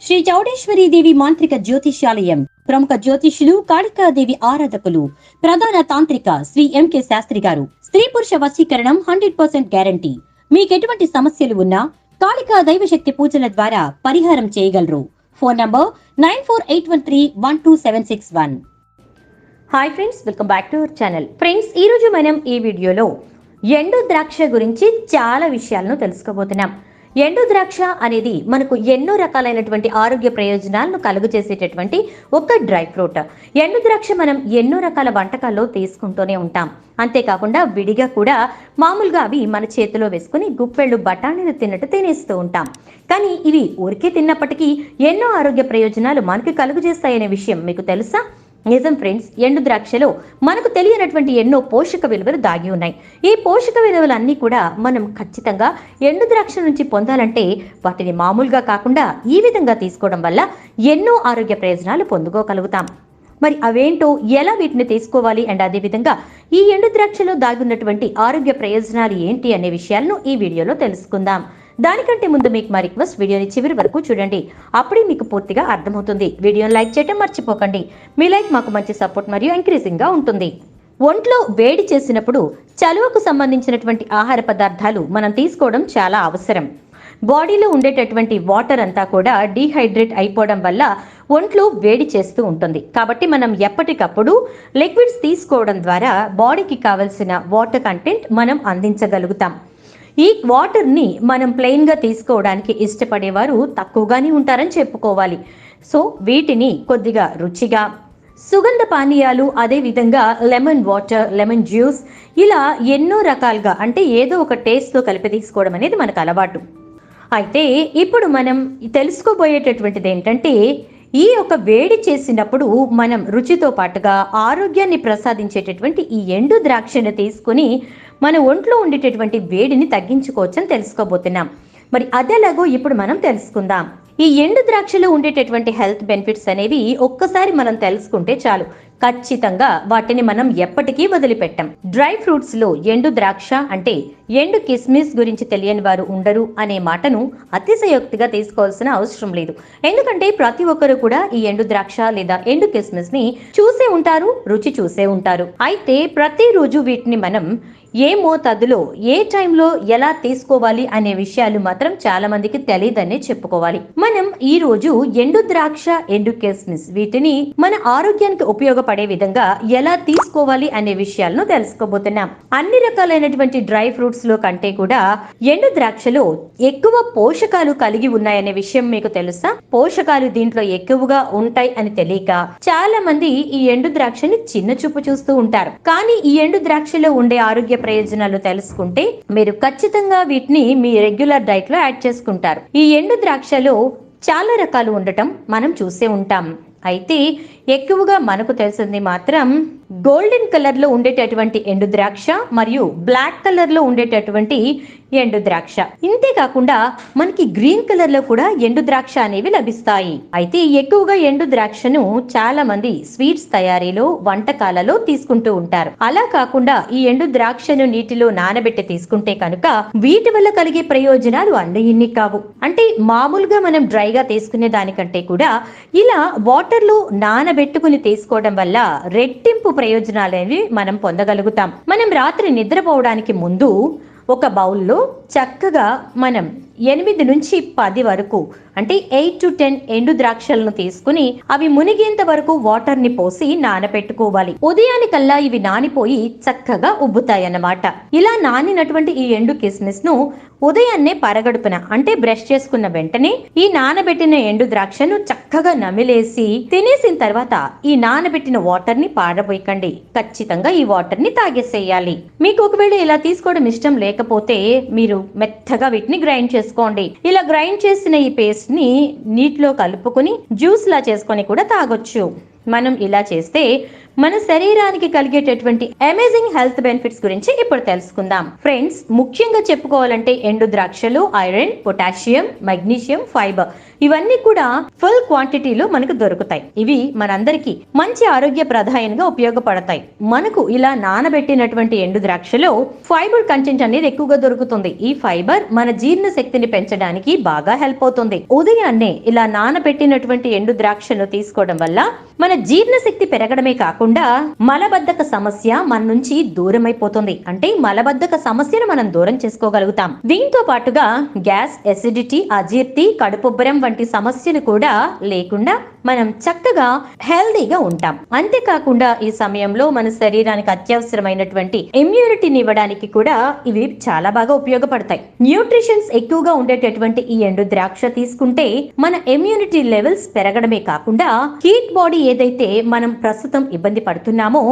శ్రీ చౌడేశ్వరి దేవి మాంత్రిక జ్యోతిష్యాలయం ప్రముఖ జ్యోతిష్యులు కాళికాదేవి ఆరాధకులు ప్రధాన తాంత్రిక శ్రీ ఎంకే శాస్త్రి గారు. స్త్రీ పురుష వశీకరణం 100% గ్యారంటీ. మీకెటువంటి సమస్యలు ఉన్నా కాళికా దైవశక్తి పూజల ద్వారా పరిహారం చేయగలరు. Phone number 9481312761. Hi friends, welcome back to our channel. Friends, ఈ రోజు మనం ఈ వీడియోలో ఎండు ద్రాక్ష గురించి చాలా విషయాలను తెలుసుకోబోతున్నాం. ఎండు ద్రాక్ష అనేది మనకు ఎన్నో రకాలైనటువంటి ఆరోగ్య ప్రయోజనాలను కలుగజేసేటటువంటి ఒక డ్రై ఫ్రూట్. ఎండు ద్రాక్ష మనం ఎన్నో రకాల వంటకాల్లో తీసుకుంటూనే ఉంటాం. అంతేకాకుండా విడిగా కూడా మామూలుగా అవి మన చేతిలో వేసుకుని గుప్పెళ్ళు బఠానీలు తిన్నట్టు తినేస్తూ ఉంటాం. కానీ ఇవి ఊరికే తిన్నప్పటికీ ఎన్నో ఆరోగ్య ప్రయోజనాలు మనకి కలుగజేస్తాయనే విషయం మీకు తెలుసా? నిజం ఫ్రెండ్స్, ఎండు ద్రాక్షలో మనకు తెలియనటువంటి ఎన్నో పోషక విలువలు దాగి ఉన్నాయి. ఈ పోషక విలువలన్నీ కూడా మనం ఖచ్చితంగా ఎండు ద్రాక్ష నుంచి పొందాలంటే వాటిని మామూలుగా కాకుండా ఈ విధంగా తీసుకోవడం వల్ల ఎన్నో ఆరోగ్య ప్రయోజనాలు పొందుకోగలుగుతాం. మరి అవేంటో, ఎలా వీటిని తీసుకోవాలి అండ్ అదేవిధంగా ఈ ఎండు ద్రాక్షలో దాగి ఉన్నటువంటి ఆరోగ్య ప్రయోజనాలు ఏంటి అనే విషయాలను ఈ వీడియోలో తెలుసుకుందాం. దానికంటే ముందు మీకు మా రిక్వెస్ట్, వీడియోని చివరి వరకు చూడండి, అప్పుడే మీకు పూర్తిగా అర్థమవుతుంది. వీడియోని లైక్ చేయడం మర్చిపోకండి. మీ లైక్ మాకు మంచి సపోర్ట్ మరియు ఎంకరేజింగ్ గా ఉంటుంది. ఒంట్లో వేడి చేసినప్పుడు చలువకు సంబంధించినటువంటి ఆహార పదార్థాలు మనం తీసుకోవడం చాలా అవసరం. బాడీలో ఉండేటటువంటి వాటర్ అంతా కూడా డీహైడ్రేట్ అయిపోవడం వల్ల ఒంట్లో వేడి చేస్తూ ఉంటుంది. కాబట్టి మనం ఎప్పటికప్పుడు లిక్విడ్స్ తీసుకోవడం ద్వారా బాడీకి కావలసిన వాటర్ కంటెంట్ మనం అందించగలుగుతాం. ఈ వాటర్ని మనం ప్లెయిన్గా తీసుకోవడానికి ఇష్టపడేవారు తక్కువగానే ఉంటారని చెప్పుకోవాలి. సో వీటిని కొద్దిగా రుచిగా, సుగంధ పానీయాలు, అదేవిధంగా లెమన్ వాటర్, లెమన్ జ్యూస్, ఇలా ఎన్నో రకాలుగా, అంటే ఏదో ఒక టేస్ట్తో కలిపి తీసుకోవడం అనేది మనకు అలవాటు. అయితే ఇప్పుడు మనం తెలుసుకోబోయేటటువంటిది ఏంటంటే, ఈ యొక్క వేడి చేసినప్పుడు మనం రుచితో పాటుగా ఆరోగ్యాన్ని ప్రసాదించేటటువంటి ఈ ఎండు ద్రాక్షను తీసుకుని మన ఒంట్లో ఉండేటటువంటి వేడిని తగ్గించుకోవచ్చని తెలుసుకోబోతున్నాం. మరి అదేలాగో ఇప్పుడు మనం తెలుసుకుందాం. ఈ ఎండు ద్రాక్షలో ఉండేటటువంటి హెల్త్ బెనిఫిట్స్ అనేవి ఒక్కసారి మనం తెలుసుకుంటే చాలు, ఖచ్చితంగా వాటిని మనం ఎప్పటికీ వదిలిపెట్టాం. డ్రై ఫ్రూట్స్ లో ఎండు ద్రాక్ష అంటే ఎండు కిస్మిస్ గురించి తెలియని వారు ఉండరు అనే మాటను అతిశయోక్తిగా తీసుకోవాల్సిన అవసరం లేదు. ఎందుకంటే ప్రతి ఒక్కరు కూడా ఈ ఎండు ద్రాక్ష లేదా ఎండు కిస్మిస్ ని చూసే ఉంటారు, రుచి చూసే ఉంటారు. అయితే ప్రతిరోజు వీటిని మనం ఏ మోతాదులో, ఏ టైంలో ఎలా తీసుకోవాలి అనే విషయాలు మాత్రం చాలా మందికి తెలియదనే చెప్పుకోవాలి. మనం ఈ రోజు ఎండు ద్రాక్ష, ఎండు కిస్మిస్ వీటిని మన ఆరోగ్యానికి ఉపయోగపడే విధంగా ఎలా తీసుకోవాలి అనే విషయాలను తెలుసుకోబోతున్నాం. అన్ని రకాలైనటువంటి డ్రై ఫ్రూట్స్ లో కంటే కూడా ఎండు ద్రాక్షలో ఎక్కువ పోషకాలు కలిగి ఉన్నాయనే విషయం మీకు తెలుసా? పోషకాలు దీంట్లో ఎక్కువగా ఉంటాయి అని తెలియక చాలా మంది ఈ ఎండు ద్రాక్షని చిన్న చూపు చూస్తూ ఉంటారు. కానీ ఈ ఎండు ద్రాక్షలో ఉండే ఆరోగ్య ప్రయోజనాలు తెలుసుకుంటే మీరు ఖచ్చితంగా వీటిని మీ రెగ్యులర్ డైట్ లో యాడ్ చేసుకుంటారు. ఈ ఎండు ద్రాక్షలో చాలా రకాలు ఉండటం మనం చూసే ఉంటాం. అయితే ఎక్కువగా మనకు తెలిసింది మాత్రం గోల్డెన్ కలర్ లో ఉండేటటువంటి ఎండు ద్రాక్ష మరియు బ్లాక్ కలర్ లో ఉండేటటువంటి ఎండు ద్రాక్ష. ఇంతేకాకుండా మనకి గ్రీన్ కలర్ లో కూడా ఎండు ద్రాక్ష అనేవి లభిస్తాయి. అయితే ఎక్కువగా ఎండు ద్రాక్షను చాలా మంది స్వీట్స్ తయారీలో, వంటకాలలో తీసుకుంటూ ఉంటారు. అలా కాకుండా ఈ ఎండు ద్రాక్షను నీటిలో నానబెట్టి తీసుకుంటే కనుక వీటి వల్ల కలిగే ప్రయోజనాలు అన్ని కావు. అంటే మామూలుగా మనం డ్రైగా తీసుకునే దానికంటే కూడా ఇలా వాటర్ లో నానబెట్టుకుని తీసుకోవడం వల్ల రెట్టింపు ప్రయోజనాలనేవి మనం పొందగలుగుతాం. మనం రాత్రి నిద్రపోవడానికి ముందు ఒక బౌల్లో చక్కగా మనం 8 నుంచి 10 వరకు, అంటే 8 to 10 ఎండు ద్రాక్షలను తీసుకుని అవి మునిగేంత వరకు వాటర్ ని పోసి నానబెట్టుకోవాలి. ఉదయానికల్లా ఇవి నానిపోయి చక్కగా ఉబ్బుతాయన్నమాట. ఇలా నానినటువంటి ఈ ఎండు కిస్మిస్ ను ఉదయాన్నే పరగడుపున, అంటే బ్రష్ చేసుకున్న వెంటనే ఈ నానబెట్టిన ఎండు ద్రాక్షను చక్కగా నమిలేసి తినేసిన తర్వాత ఈ నానబెట్టిన వాటర్ ని పారబోయకండి. ఖచ్చితంగా ఈ వాటర్ ని తాగేసేయాలి. మీకు ఒకవేళ ఇలా తీసుకోవడం ఇష్టం లేకపోతే మీరు మెత్తగా వీటిని గ్రైండ్ చేసుకోండి. ఇలా గ్రైండ్ చేసిన ఈ పేస్ట్ ని నీటిలో కలుపుకొని జ్యూస్ లా చేసుకొని కూడా తాగొచ్చు. మనం ఇలా చేస్తే మన శరీరానికి కలిగేటటువంటి అమేజింగ్ హెల్త్ బెనిఫిట్స్ గురించి ఇప్పుడు తెలుసుకుందాం. ఫ్రెండ్స్, ముఖ్యంగా చెప్పుకోవాలంటే ఎండు ద్రాక్షలు ఐరన్, పొటాషియం, మెగ్నీషియం, ఫైబర్ ఇవన్నీ కూడా ఫుల్ క్వాంటిటీలో మనకు దొరుకుతాయి. ఇవి మనందరికీ మంచి ఆరోగ్య ప్రదాయంగా ఉపయోగపడతాయి. మనకు ఇలా నానబెట్టినటువంటి ఎండు ద్రాక్షలో ఫైబర్ కంటెంట్ అనేది ఎక్కువగా దొరుకుతుంది. ఈ ఫైబర్ మన జీర్ణ శక్తిని పెంచడానికి బాగా హెల్ప్ అవుతుంది. ఉదయాన్నే ఇలా నానబెట్టినటువంటి ఎండు ద్రాక్షను తీసుకోవడం వల్ల మన జీర్ణ శక్తి పెరగడమే కాకుండా మలబద్ధక సమస్య మన నుంచి దూరం అయిపోతుంది. అంటే మలబద్ధక సమస్యను మనం దూరం చేసుకోగలుగుతాం. దీంతో పాటుగా గ్యాస్, ఎసిడిటీ, అజీర్తి, కడుపుబ్బరం వంటి సమస్యలు కూడా లేకుండా మనం చక్కగా హెల్దీగా ఉంటాం. అంతేకాకుండా ఈ సమయంలో మన శరీరానికి అత్యవసరమైనటువంటి ఇమ్యూనిటీని ఇవ్వడానికి కూడా ఇవి చాలా బాగా ఉపయోగపడతాయి. న్యూట్రిషన్స్ ఎక్కువగా ఉండేటటువంటి ఈ ఎండు ద్రాక్ష తీసుకుంటే మన ఇమ్యూనిటీ లెవెల్స్ పెరగడమే కాకుండా హీట్ బాడీ ఏదైతే మనం ప్రస్తుతం ఇబ్బంది పడుతున్నామో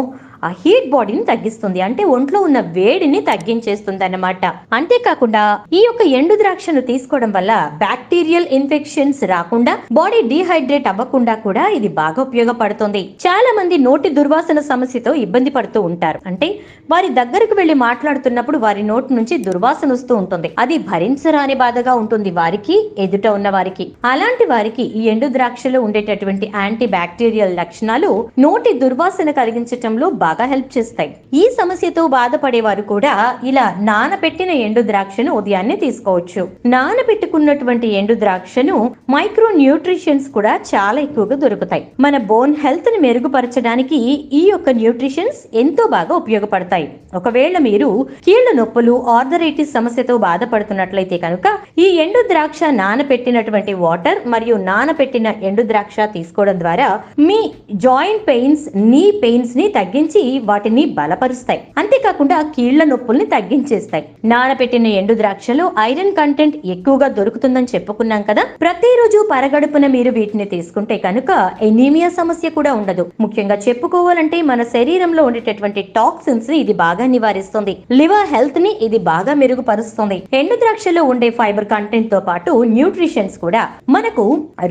ఆ హీట్ బాడీని తగ్గిస్తుంది. అంటే ఒంట్లో ఉన్న వేడిని తగ్గించేస్తుంది అన్నమాట. అంతేకాకుండా ఈ యొక్క ఎండు ద్రాక్షను తీసుకోవడం వల్ల బ్యాక్టీరియల్ ఇన్ఫెక్షన్స్ రాకుండా, బాడీ డీహైడ్రేట్ అవ్వకుండా కూడా ఇది బాగా ఉపయోగపడుతుంది. చాలా మంది నోటి దుర్వాసన సమస్యతో ఇబ్బంది పడుతూ ఉంటారు. అంటే వారి దగ్గరకు వెళ్లి మాట్లాడుతున్నప్పుడు వారి నోటి నుంచి దుర్వాసన వస్తూ ఉంటుంది. అది భరించరాని బాధగా ఉంటుంది వారికి, ఎదుట ఉన్న వారికి. అలాంటి వారికి ఈ ఎండు ద్రాక్షలో ఉండేటటువంటి యాంటీ బ్యాక్టీరియల్ లక్షణాలు నోటి దుర్వాసన కలిగించటంలో బాగా హెల్ప్ చేస్తాయి. ఈ సమస్యతో బాధపడేవారు కూడా ఇలా నానబెట్టిన ఎండు ద్రాక్షను ఉదయాన్నే తీసుకోవచ్చు. నానబెట్టుకున్నటువంటి ఎండు ద్రాక్షను మైక్రో న్యూట్రిషన్స్ కూడా చాలా ఎక్కువగా దొరుకుతాయి. మన బోన్ హెల్త్ ని మెరుగుపరచడానికి ఈ యొక్క న్యూట్రిషన్స్ ఎంతో బాగా ఉపయోగపడతాయి. ఒకవేళ మీరు కీళ్ల నొప్పులు, ఆర్థరైటిస్ సమస్యతో బాధపడుతున్నట్లయితే కనుక ఈ ఎండు ద్రాక్ష నానబెట్టినటువంటి వాటర్ మరియు నానబెట్టిన ఎండు ద్రాక్ష తీసుకోవడం ద్వారా మీ జాయింట్ పెయిన్స్, నీ పెయిన్స్ ని తగ్గించి వాటిని బలపరుస్తాయి. అంతేకాకుండా కీళ్ల నొప్పుల్ని తగ్గించేస్తాయి. నానబెట్టిన ఎండు ద్రాక్షలో ఐరన్ కంటెంట్ ఎక్కువగా దొరుకుతుందని చెప్పుకున్నాం కదా. ప్రతిరోజు పరగడుపున మీరు వీటిని తీసుకుంటే కనుక ఎనీమియా సమస్య కూడా ఉండదు. ముఖ్యంగా చెప్పుకోవాలంటే మన శరీరంలో ఉండేటటువంటి టాక్సిన్స్ ని ఇది బాగా నివారిస్తుంది. లివర్ హెల్త్ ని ఇది బాగా మెరుగుపరుస్తుంది. ఎండు ద్రాక్షలో ఉండే ఫైబర్ కంటెంట్ తో పాటు న్యూట్రిషన్స్ కూడా మనకు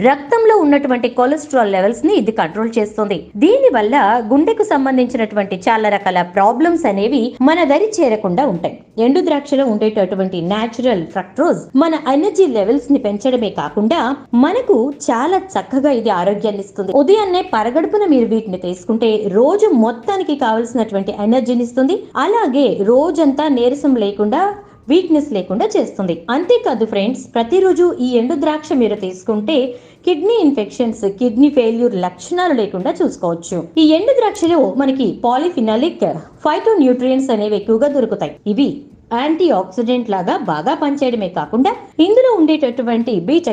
రక్తంలో ఉన్నటువంటి కొలెస్ట్రాల్ లెవెల్స్ ని ఇది కంట్రోల్ చేస్తుంది. దీని వల్ల గుండెకు సంబంధించినటువంటి చాలా రకాల ప్రాబ్లమ్స్ అనేవి మన దరి చేరకుండా ఉంటాయి. ఎండు ద్రాక్షలో ఉండేటటువంటి నేచురల్ ఫ్రక్టోజ్ మన ఎనర్జీ లెవెల్స్ ని పెంచడమే కాకుండా మనకు చాలా చక్కగా ఇది ఆరోగ్యాన్ని ఇస్తుంది. ఉదయాన్నే పరగడుపున మీరు వీటిని తీసుకుంటే రోజు మొత్తానికి కావలసినటువంటి ఎనర్జీని ఇస్తుంది. అలాగే రోజంతా నీరసం లేకుండా, వీక్నెస్ లేకుండా చేస్తుంది. అంతేకాదు ఫ్రెండ్స్, ప్రతిరోజు ఈ ఎండు ద్రాక్ష మీరు తీసుకుంటే కిడ్నీ ఇన్ఫెక్షన్స్, కిడ్నీ ఫెయిల్యూర్ లక్షణాలు లేకుండా చూసుకోవచ్చు. ఈ ఎండు ద్రాక్షలో మనకి పాలిఫినాలిక్, ఫైటో న్యూట్రియంట్స్ అనేవి ఎక్కువగా దొరుకుతాయి. ఇవి యాంటీ ఆక్సిడెంట్ లాగా బాగా పనిచేయడమే కాకుండా ఇందులో ఉండేటటువంటి బీటా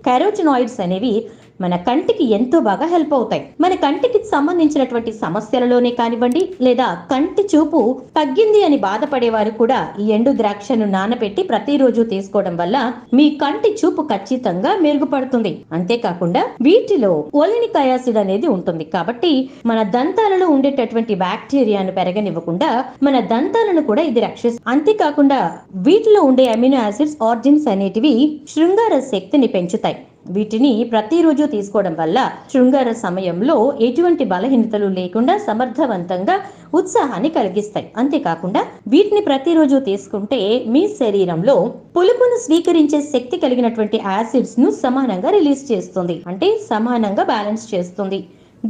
కెరోటినాయిడ్స్ అనేవి మన కంటికి ఎంతో బాగా హెల్ప్ అవుతాయి. మన కంటికి సంబంధించినటువంటి సమస్యలలోనే కానివ్వండి, లేదా కంటి చూపు తగ్గింది అని బాధపడేవారు కూడా ఈ ఎండు ద్రాక్షను నానబెట్టి ప్రతిరోజు తీసుకోవడం వల్ల మీ కంటి చూపు ఖచ్చితంగా మెరుగుపడుతుంది. అంతేకాకుండా వీటిలో ఓలినిక్ యాసిడ్ అనేది ఉంటుంది. కాబట్టి మన దంతాలలో ఉండేటటువంటి బ్యాక్టీరియాను పెరగనివ్వకుండా మన దంతాలను కూడా ఇది రక్షిస్తుంది. అంతేకాకుండా వీటిలో ఉండే అమినో యాసిడ్స్, ఆర్జిన్స్ అనేటివి శృంగార శక్తిని పెంచుతాయి. వీటిని ప్రతిరోజు తీసుకోవడం వల్ల శృంగార సమయంలో ఎటువంటి బలహీనతలు లేకుండా సమర్థవంతంగా ఉత్సాహాన్ని కలిగిస్తాయి. అంతేకాకుండా వీటిని ప్రతిరోజు తీసుకుంటే మీ శరీరంలో పులుపును స్వీకరించే శక్తి కలిగినటువంటి యాసిడ్స్ ను సమానంగా రిలీజ్ చేస్తుంది. అంటే సమానంగా బ్యాలెన్స్ చేస్తుంది.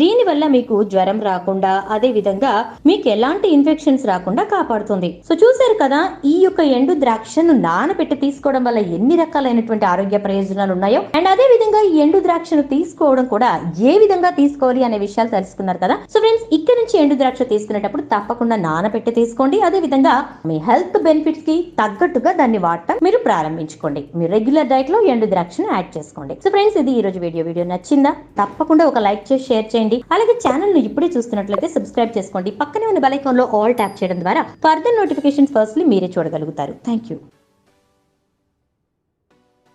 దీనివల్ల మీకు జ్వరం రాకుండా, అదే విధంగా మీకు ఎలాంటి ఇన్ఫెక్షన్స్ రాకుండా కాపాడుతుంది. సో చూసారు కదా, ఈ యొక్క ఎండు ద్రాక్షను నానబెట్టి తీసుకోవడం వల్ల ఎన్ని రకాలైనటువంటి ఆరోగ్య ప్రయోజనాలు ఉన్నాయో. అండ్ అదే విధంగా ఈ ఎండు ద్రాక్షను తీసుకోవడం కూడా ఏ విధంగా తీసుకోవాలి అనే విషయాలు తెలుసుకున్నారు కదా. సో ఫ్రెండ్స్, ఇక్కడ నుంచి ఎండు ద్రాక్ష తీసుకునేటప్పుడు తప్పకుండా నానబెట్టి తీసుకోండి. అదే విధంగా మీ హెల్త్ బెనిఫిట్స్ కి తగ్గట్టుగా దాన్ని వాడటం మీరు ప్రారంభించుకోండి. మీ రెగ్యులర్ డైట్ లో ఎండు ద్రాక్షను యాడ్ చేసుకోండి. సో ఫ్రెండ్స్, ఇది ఈ రోజు వీడియో నచ్చిందా? తప్పకుండా ఒక లైక్ చేసి షేర్ చేయండి. అలాగే ఛానల్ ను ఇప్పుడే చూస్తున్నట్లయితే సబ్స్క్రైబ్ చేసుకోండి. పక్కనే ఉన్న బెల్ ఐకాన్ లో ఆల్ ట్యాప్ చేయడం ద్వారా ఫర్దర్ నోటిఫికేషన్ ఫస్ట్లీ మీరే చూడగలుగుతారు. Thank you.